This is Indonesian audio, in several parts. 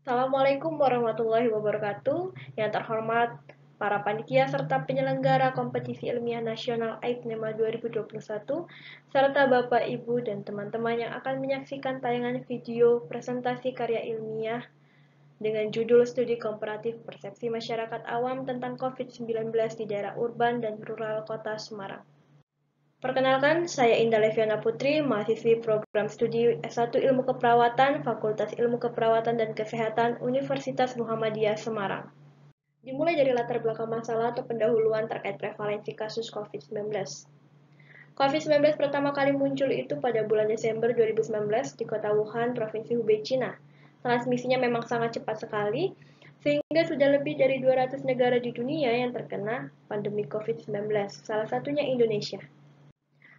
Assalamualaikum warahmatullahi wabarakatuh. Yang terhormat para panitia serta penyelenggara kompetisi ilmiah nasional AIPNEMA 2021, serta Bapak, Ibu, dan teman-teman yang akan menyaksikan tayangan video presentasi karya ilmiah dengan judul Studi Komparatif Persepsi Masyarakat Awam tentang COVID-19 di daerah urban dan rural Kota Semarang. Perkenalkan, saya Indah Leviana Putri, mahasiswi program studi S1 Ilmu Keperawatan, Fakultas Ilmu Keperawatan dan Kesehatan, Universitas Muhammadiyah Semarang. Dimulai dari latar belakang masalah atau pendahuluan terkait prevalensi kasus COVID-19. COVID-19 pertama kali muncul itu pada bulan Desember 2019 di kota Wuhan, Provinsi Hubei, Cina. Transmisinya memang sangat cepat sekali, sehingga sudah lebih dari 200 negara di dunia yang terkena pandemi COVID-19, salah satunya Indonesia.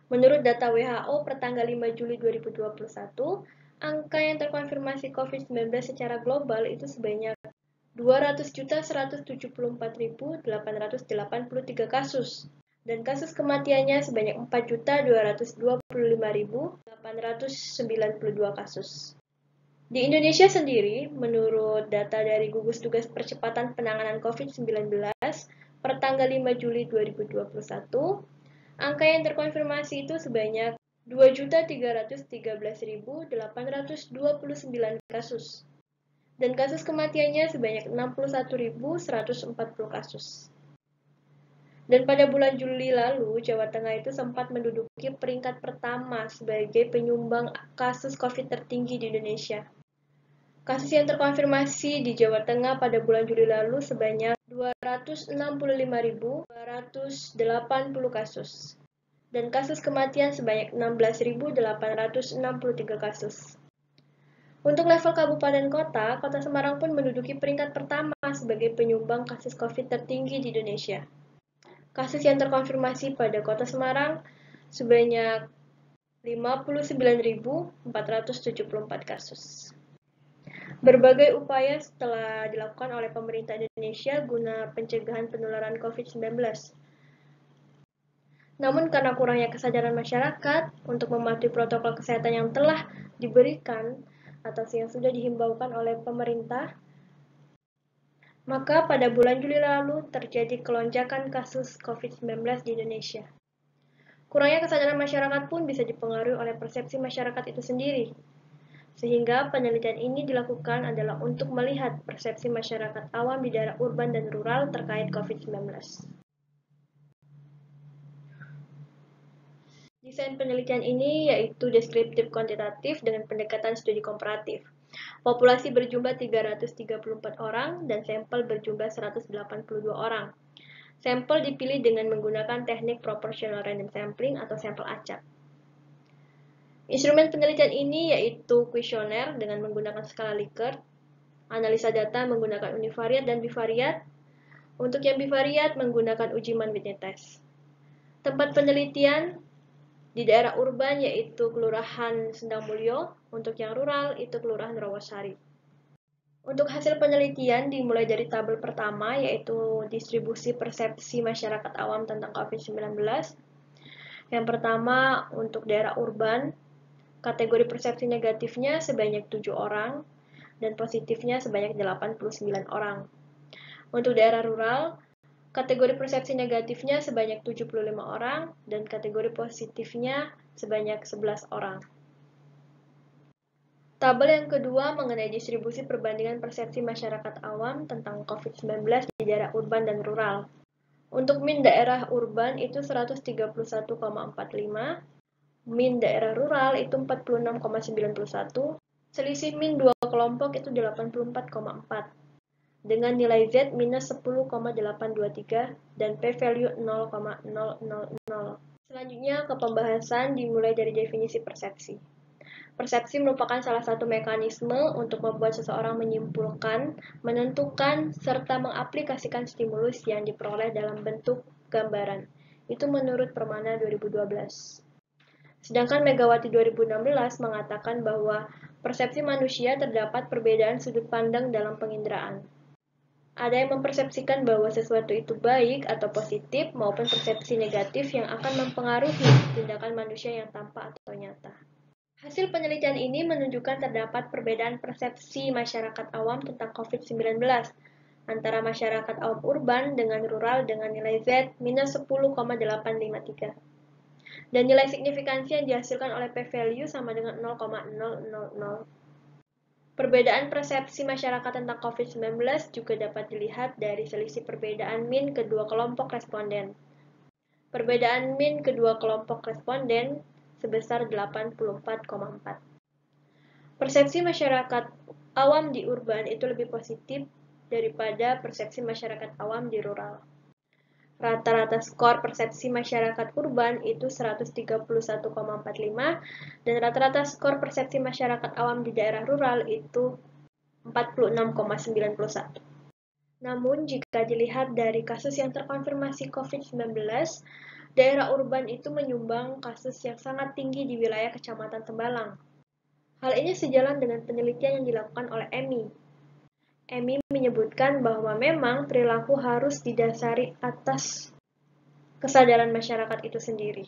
Menurut data WHO pertanggal 5 Juli 2021, angka yang terkonfirmasi COVID-19 secara global itu sebanyak 200.174.883 kasus, dan kasus kematiannya sebanyak 4.225.892 kasus. Di Indonesia sendiri, menurut data dari Gugus Tugas Percepatan Penanganan COVID-19 pertanggal 5 Juli 2021, angka yang terkonfirmasi itu sebanyak 2.313.829 kasus, dan kasus kematiannya sebanyak 61.140 kasus. Dan pada bulan Juli lalu, Jawa Tengah itu sempat menduduki peringkat pertama sebagai penyumbang kasus COVID tertinggi di Indonesia. Kasus yang terkonfirmasi di Jawa Tengah pada bulan Juli lalu sebanyak 265.280 kasus, dan kasus kematian sebanyak 16.863 kasus. Untuk level kabupaten kota, Kota Semarang pun menduduki peringkat pertama sebagai penyumbang kasus COVID tertinggi di Indonesia. Kasus yang terkonfirmasi pada Kota Semarang sebanyak 59.474 kasus. Berbagai upaya telah dilakukan oleh pemerintah Indonesia guna pencegahan penularan COVID-19. Namun karena kurangnya kesadaran masyarakat untuk mematuhi protokol kesehatan yang telah diberikan atau yang sudah dihimbaukan oleh pemerintah, maka pada bulan Juli lalu terjadi kelonjakan kasus COVID-19 di Indonesia. Kurangnya kesadaran masyarakat pun bisa dipengaruhi oleh persepsi masyarakat itu sendiri. Sehingga penelitian ini dilakukan adalah untuk melihat persepsi masyarakat awam di daerah urban dan rural terkait COVID-19. Desain penelitian ini yaitu deskriptif kuantitatif dengan pendekatan studi komparatif. Populasi berjumlah 334 orang dan sampel berjumlah 182 orang. Sampel dipilih dengan menggunakan teknik proportional random sampling atau sampel acak. Instrumen penelitian ini yaitu kuesioner dengan menggunakan skala Likert, analisa data menggunakan univariat dan bivariat. Untuk yang bivariat menggunakan uji Mann-Whitney test. Tempat penelitian di daerah urban yaitu Kelurahan Sendang Mulyo, untuk yang rural itu Kelurahan Rawasari. Untuk hasil penelitian dimulai dari tabel pertama yaitu distribusi persepsi masyarakat awam tentang COVID-19. Yang pertama untuk daerah urban, kategori persepsi negatifnya sebanyak 7 orang dan positifnya sebanyak 89 orang. Untuk daerah rural, kategori persepsi negatifnya sebanyak 75 orang dan kategori positifnya sebanyak 11 orang. Tabel yang kedua mengenai distribusi perbandingan persepsi masyarakat awam tentang COVID-19 di daerah urban dan rural. Untuk min daerah urban itu 131,45, min daerah rural itu 46,91, selisih min dua kelompok itu 84,4, dengan nilai Z minus 10,823 dan P-value 0,000. Selanjutnya ke pembahasan dimulai dari definisi persepsi. Persepsi merupakan salah satu mekanisme untuk membuat seseorang menyimpulkan, menentukan, serta mengaplikasikan stimulus yang diperoleh dalam bentuk gambaran. Itu menurut Permana 2012. Sedangkan Megawati 2016 mengatakan bahwa persepsi manusia terdapat perbedaan sudut pandang dalam penginderaan. Ada yang mempersepsikan bahwa sesuatu itu baik atau positif maupun persepsi negatif yang akan mempengaruhi tindakan manusia yang tampak atau nyata. Hasil penelitian ini menunjukkan terdapat perbedaan persepsi masyarakat awam tentang COVID-19 antara masyarakat awam urban dengan rural dengan nilai Z minus 10,853. Dan nilai signifikansi yang dihasilkan oleh p-value sama dengan 0,000. Perbedaan persepsi masyarakat tentang COVID-19 juga dapat dilihat dari selisih perbedaan min kedua kelompok responden. Perbedaan min kedua kelompok responden sebesar 84,4. Persepsi masyarakat awam di urban itu lebih positif daripada persepsi masyarakat awam di rural. Rata-rata skor persepsi masyarakat urban itu 131,45 dan rata-rata skor persepsi masyarakat awam di daerah rural itu 46,91. Namun, jika dilihat dari kasus yang terkonfirmasi COVID-19, daerah urban itu menyumbang kasus yang sangat tinggi di wilayah Kecamatan Tembalang. Hal ini sejalan dengan penelitian yang dilakukan oleh EMI. EMI menyebutkan bahwa memang perilaku harus didasari atas kesadaran masyarakat itu sendiri.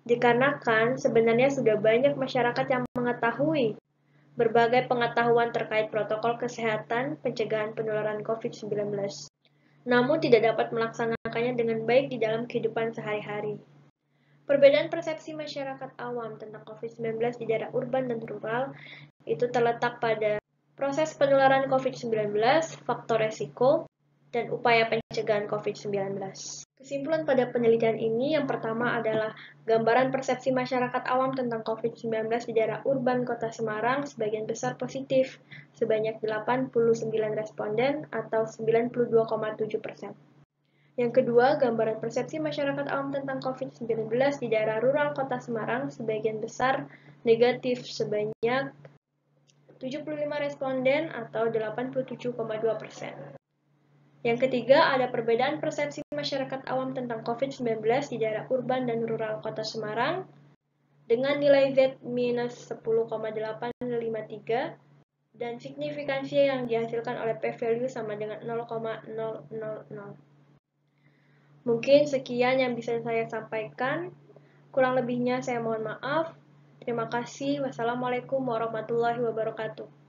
Dikarenakan sebenarnya sudah banyak masyarakat yang mengetahui berbagai pengetahuan terkait protokol kesehatan pencegahan penularan COVID-19, namun tidak dapat melaksanakannya dengan baik di dalam kehidupan sehari-hari. Perbedaan persepsi masyarakat awam tentang COVID-19 di daerah urban dan rural itu terletak pada proses penularan COVID-19, faktor resiko, dan upaya pencegahan COVID-19. Kesimpulan pada penelitian ini yang pertama adalah gambaran persepsi masyarakat awam tentang COVID-19 di daerah urban Kota Semarang sebagian besar positif, sebanyak 89 responden atau 92,7%. Yang kedua, gambaran persepsi masyarakat awam tentang COVID-19 di daerah rural Kota Semarang sebagian besar negatif, sebanyak 75 responden atau 87,2%. Yang ketiga, ada perbedaan persepsi masyarakat awam tentang COVID-19 di daerah urban dan rural Kota Semarang dengan nilai Z minus 10,853 dan signifikansi yang dihasilkan oleh p-value sama dengan 0,000. Mungkin sekian yang bisa saya sampaikan. Kurang lebihnya saya mohon maaf. Terima kasih. Wassalamualaikum warahmatullahi wabarakatuh.